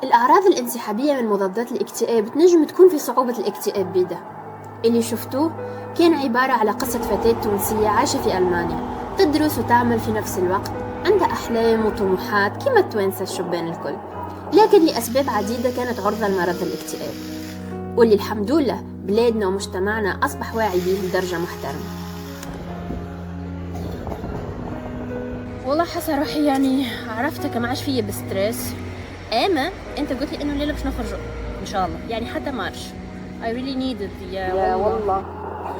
الأعراض الانسحابية من مضادات الاكتئاب تنجم تكون في صعوبة الاكتئاب بيده. اللي شفتوه كان عبارة على قصة فتاة تونسية عايشة في ألمانيا، تدرس وتعمل في نفس الوقت، عندها أحلام وطموحات كما التوانسة الشبان الكل، لكن لأسباب عديدة كانت عرضة لمرض الاكتئاب، واللي الحمد لله بلادنا ومجتمعنا أصبح واعي به بدرجة محترمة. والله حاسة روحي يعني عرفتك ما عاش فيا بستريس. اما انت قلت لي انه الليله باش نخرجوا ان شاء الله، يعني حتى مارش I really need it يا والله.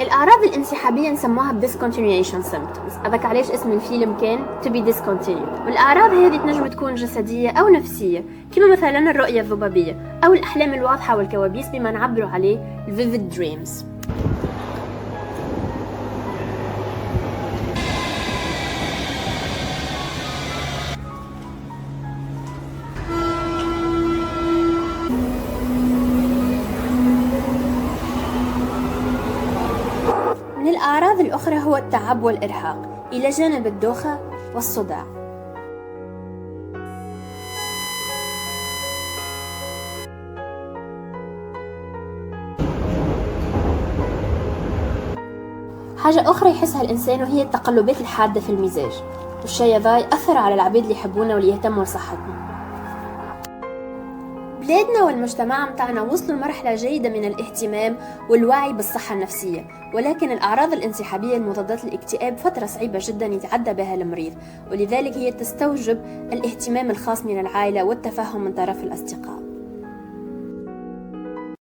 الأعراض الانسحابية نسموها discontinuation symptoms، هذاك علاش اسم الفيلم كان to be discontinued. والأعراض هذه تنجم تكون جسدية أو نفسية، كما مثلا الرؤية الذبابية أو الأحلام الواضحة والكوابيس بما نعبروا عليه vivid dreams. من الأعراض الأخرى هو التعب والإرهاق إلى جانب الدوخة والصداع. حاجة أخرى يحسها الإنسان وهي التقلبات الحادة في المزاج، والشيء ذا يأثر على العبيد اللي يحبونا واللي يهتموا لصحتنا. بلادنا والمجتمع متاعنا وصلوا لمرحلة جيدة من الاهتمام والوعي بالصحة النفسية، ولكن الأعراض الانسحابية لمضادات الاكتئاب فترة صعبة جدا يتعدى بها المريض، ولذلك هي تستوجب الاهتمام الخاص من العائلة والتفهم من طرف الأصدقاء.